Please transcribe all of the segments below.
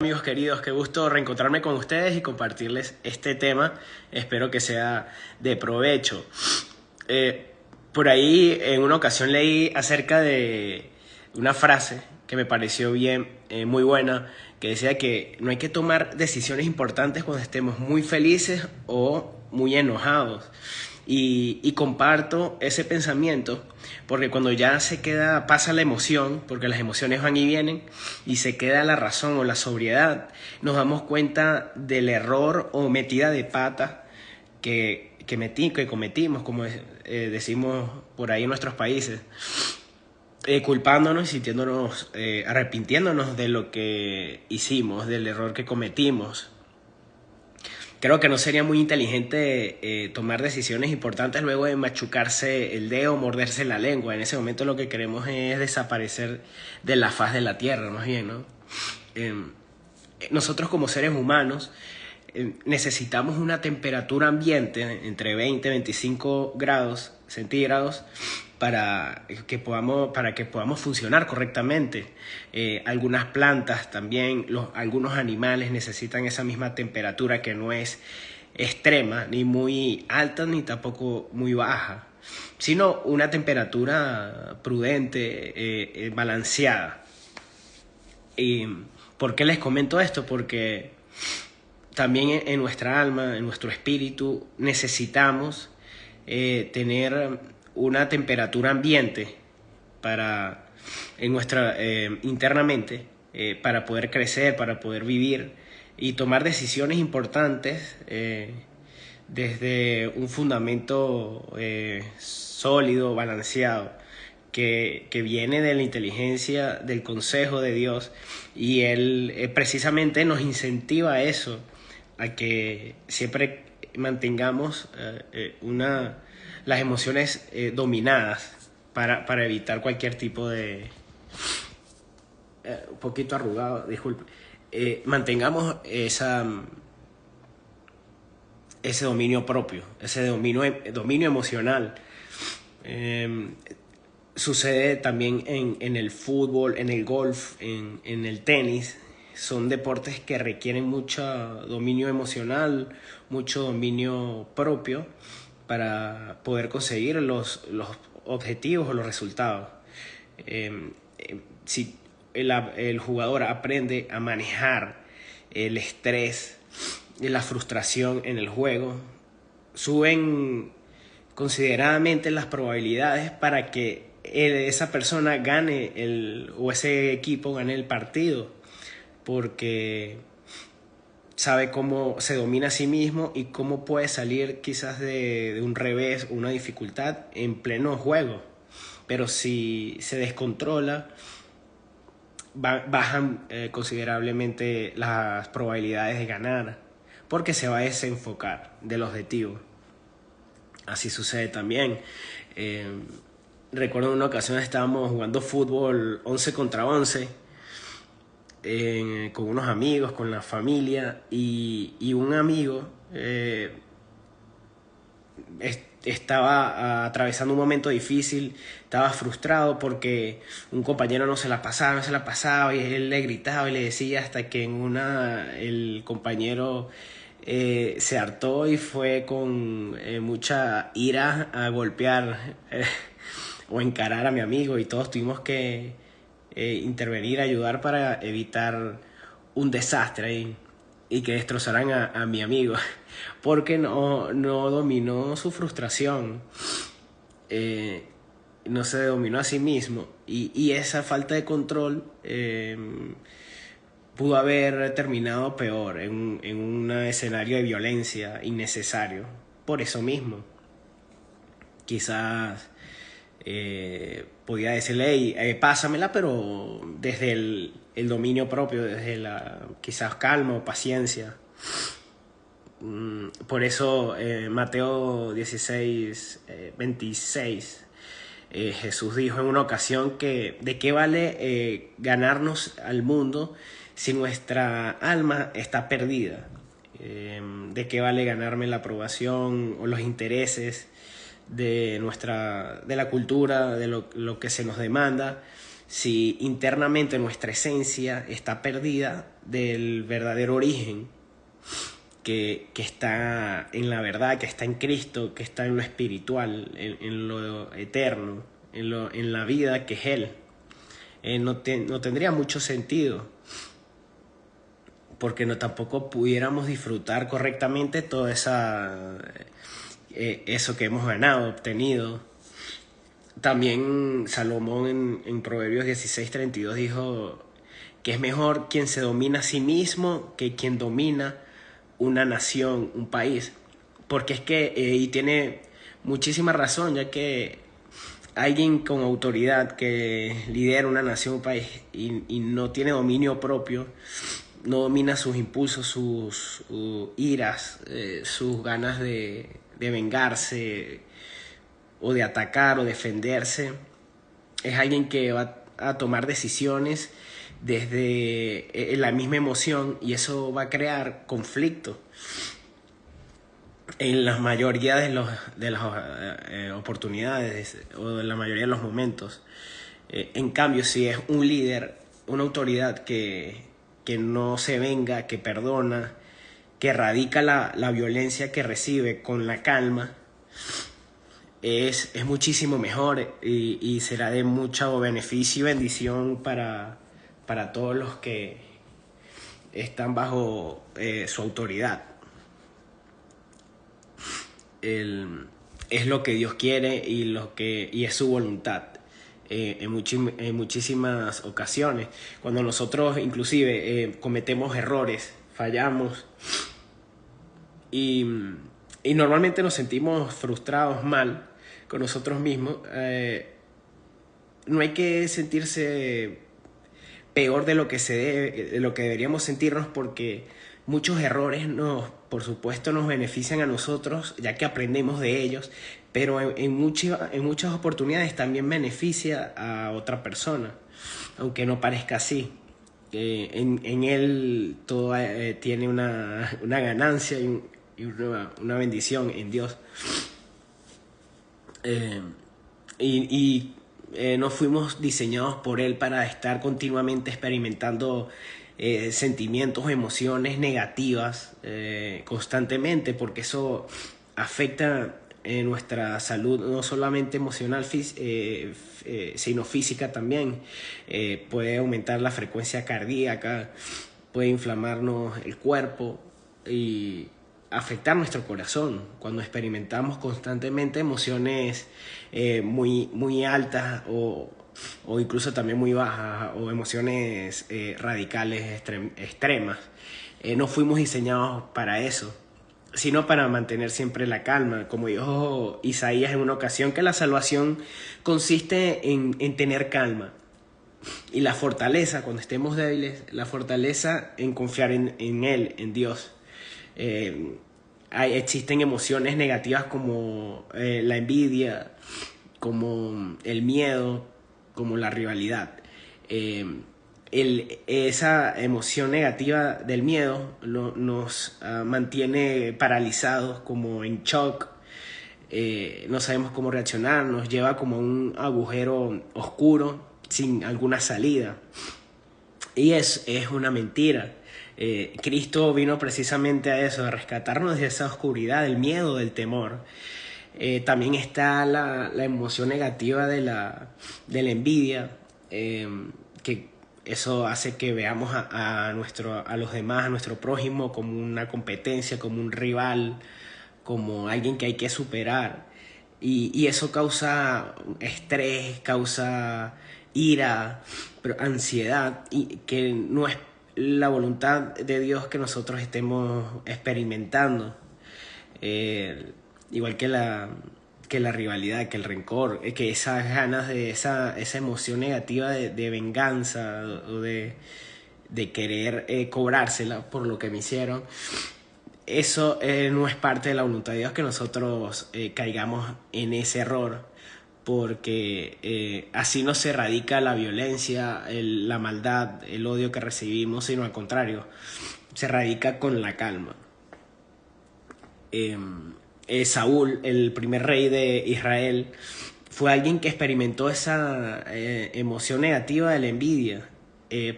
Amigos queridos, qué gusto reencontrarme con ustedes y compartirles este tema. Espero que sea de provecho. Eh, por ahí en una ocasión leí acerca de una frase que me pareció muy buena, que decía que no hay que tomar decisiones importantes cuando estemos muy felices o muy enojados. Y comparto ese pensamiento porque cuando ya pasa la emoción, porque las emociones van y vienen, y se queda la razón o la sobriedad, nos damos cuenta del error o metida de pata que cometimos, como decimos por ahí en nuestros países, culpándonos y sintiéndonos, arrepintiéndonos de lo que hicimos, del error que cometimos. Creo que no sería muy inteligente tomar decisiones importantes luego de machucarse el dedo o morderse la lengua. En ese momento lo que queremos es desaparecer de la faz de la tierra, más bien, ¿no? Eh, Nosotros como seres humanos necesitamos una temperatura ambiente entre 20 y 25 grados centígrados para que podamos funcionar correctamente. Algunas plantas también, algunos animales necesitan esa misma temperatura que no es extrema, ni muy alta ni tampoco muy baja, sino una temperatura prudente, balanceada. ¿Y por qué les comento esto? Porque también en nuestra alma, en nuestro espíritu, necesitamos tener una temperatura ambiente para internamente, para poder crecer, para poder vivir y tomar decisiones importantes desde un fundamento sólido, balanceado, que viene de la inteligencia, del consejo de Dios, y Él precisamente nos incentiva a eso, a que siempre mantengamos las emociones dominadas para evitar cualquier tipo de... un poquito arrugado, disculpe. Mantengamos ese dominio propio, ese dominio emocional. Eh, Sucede también en el fútbol, en el golf, en el tenis. Son deportes que requieren mucho dominio emocional, mucho dominio propio para poder conseguir los objetivos o los resultados. Si el jugador aprende a manejar el estrés y la frustración en el juego, suben consideradamente las probabilidades para que esa persona gane o ese equipo gane el partido, porque sabe cómo se domina a sí mismo y cómo puede salir quizás de un revés, una dificultad en pleno juego. Pero si se descontrola, bajan considerablemente las probabilidades de ganar, porque se va a desenfocar del objetivo. Así sucede también. Recuerdo en una ocasión estábamos jugando fútbol 11 contra 11 con unos amigos, con la familia, y un amigo estaba atravesando un momento difícil, estaba frustrado porque un compañero no se la pasaba, y él le gritaba y le decía hasta que el compañero se hartó y fue con mucha ira a golpear o encarar a mi amigo, y todos tuvimos que intervenir, ayudar para evitar un desastre ahí y que destrozaran a mi amigo porque no dominó su frustración, no se dominó a sí mismo, y esa falta de control pudo haber terminado peor en un escenario de violencia innecesario. Por eso mismo, quizás podía decirle, hey, pásamela, pero desde el dominio propio, desde la quizás calma o paciencia. Por eso Mateo 16, 26, Jesús dijo en una ocasión que de qué vale ganarnos al mundo si nuestra alma está perdida. De qué vale ganarme la aprobación o los intereses de la cultura, de lo que se nos demanda, si internamente nuestra esencia está perdida del verdadero origen que está en la verdad, que está en Cristo, que está en lo espiritual, en lo eterno, en la vida que es Él. No tendría mucho sentido, porque no tampoco pudiéramos disfrutar correctamente todo eso que hemos ganado, obtenido. También Salomón en Proverbios 16:32 dijo que es mejor quien se domina a sí mismo que quien domina una nación, un país. Porque es que, y tiene muchísima razón, ya que alguien con autoridad que lidera una nación, un país, y no tiene dominio propio, no domina sus impulsos, sus iras, sus ganas de vengarse o de atacar o defenderse, es alguien que va a tomar decisiones desde la misma emoción, y eso va a crear conflicto en la mayoría de las oportunidades o en la mayoría de los momentos. En cambio, si es un líder, una autoridad que no se venga, que perdona, que erradica la violencia que recibe con la calma, es muchísimo mejor, y será de mucho beneficio y bendición para todos los que están bajo su autoridad. Es lo que Dios quiere y es su voluntad. En muchísimas ocasiones, cuando nosotros inclusive cometemos errores, fallamos, y, y normalmente nos sentimos frustrados, mal con nosotros mismos, no hay que sentirse peor de lo que de lo que deberíamos sentirnos, porque muchos errores por supuesto nos benefician a nosotros, ya que aprendemos de ellos, pero en muchas oportunidades también beneficia a otra persona, aunque no parezca así. En él todo tiene una ganancia y una bendición en Dios. Eh, no fuimos diseñados por Él para estar continuamente experimentando sentimientos, emociones negativas constantemente, porque eso afecta nuestra salud, no solamente emocional, sino física también. Puede aumentar la frecuencia cardíaca, puede inflamarnos el cuerpo y afectar nuestro corazón cuando experimentamos constantemente emociones muy altas, o incluso también muy bajas, o emociones radicales extremas. No fuimos diseñados para eso, sino para mantener siempre la calma. Como dijo Isaías en una ocasión, que la salvación consiste en tener calma. Y la fortaleza, cuando estemos débiles, la fortaleza en confiar en Él, en Dios. Existen emociones negativas como la envidia, como el miedo, como la rivalidad. Esa emoción negativa del miedo nos mantiene paralizados, como en shock. No sabemos cómo reaccionar, nos lleva como a un agujero oscuro sin alguna salida. Y es una mentira. Cristo vino precisamente a eso, a rescatarnos de esa oscuridad, del miedo, del temor. También está la emoción negativa de la envidia, que eso hace que veamos a los demás, a nuestro prójimo, como una competencia, como un rival, como alguien que hay que superar. Y eso causa estrés, causa ira, pero ansiedad, y que no es la voluntad de Dios que nosotros estemos experimentando. Igual que la rivalidad, que el rencor, que esas ganas de esa emoción negativa de venganza, o de querer cobrársela por lo que me hicieron. Eso no es parte de la voluntad de Dios, que nosotros caigamos en ese error, porque así no se erradica la violencia, la maldad, el odio que recibimos, sino al contrario, se erradica con la calma. Saúl, el primer rey de Israel, fue alguien que experimentó esa emoción negativa de la envidia,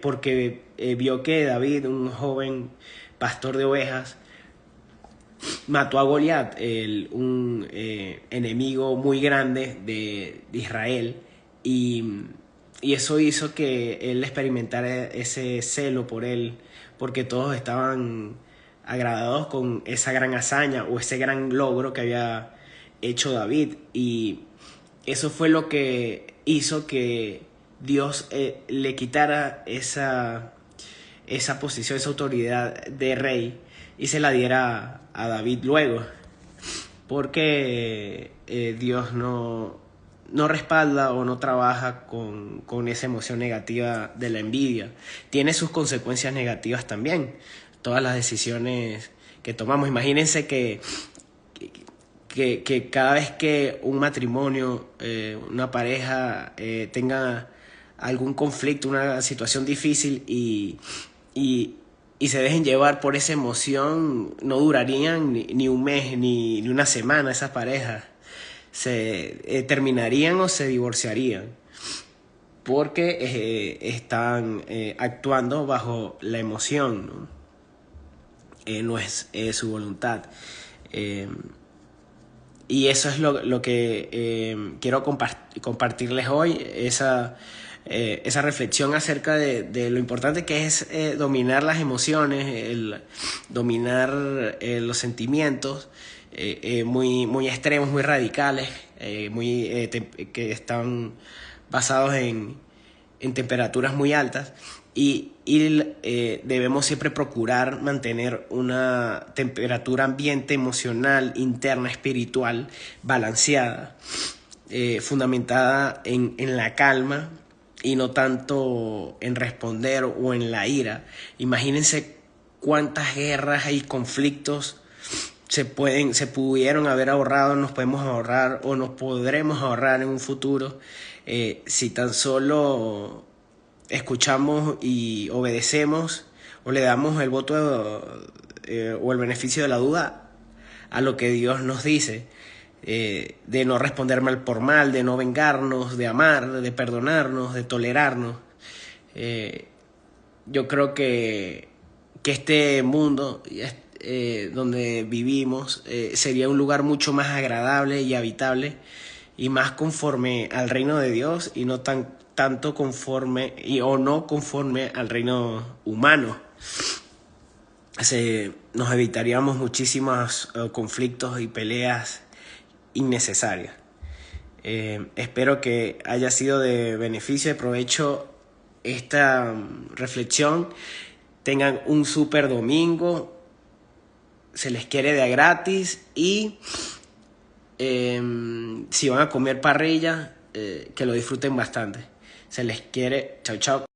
porque vio que David, un joven pastor de ovejas, mató a Goliat, un enemigo muy grande de Israel, y, y eso hizo que él experimentara ese celo por él, porque todos estaban agradados con esa gran hazaña o ese gran logro que había hecho David, y eso fue lo que hizo que Dios le quitara esa posición, esa autoridad de rey y se la diera a David luego, porque Dios no respalda o no trabaja con esa emoción negativa de la envidia. Tiene sus consecuencias negativas también, todas las decisiones que tomamos. Imagínense que cada vez que un matrimonio, una pareja tenga algún conflicto, una situación difícil y se dejen llevar por esa emoción, no durarían ni un mes ni una semana esas parejas. Se terminarían o se divorciarían porque están actuando bajo la emoción, ¿no? No es su voluntad. Y eso es lo que quiero compartirles hoy, esa reflexión acerca de lo importante que es dominar las emociones, dominar los sentimientos muy extremos, muy radicales, que están basados en temperaturas muy altas, y debemos siempre procurar mantener una temperatura ambiente emocional, interna, espiritual, balanceada, fundamentada en la calma y no tanto en responder o en la ira. Imagínense cuántas guerras y conflictos se pudieron haber ahorrado, nos podemos ahorrar o nos podremos ahorrar en un futuro si tan solo escuchamos y obedecemos o le damos el voto o el beneficio de la duda a lo que Dios nos dice, de no responder mal por mal, de no vengarnos, de amar, de perdonarnos, de tolerarnos. Yo creo que este mundo donde vivimos sería un lugar mucho más agradable y habitable y más conforme al reino de Dios y no tanto conforme o no conforme al reino humano. Nos evitaríamos muchísimos conflictos y peleas innecesarias. Espero que haya sido de beneficio, de provecho esta reflexión. Tengan un súper domingo, se les quiere de a gratis, y si van a comer parrilla, que lo disfruten bastante. Se les quiere. Chau, chau.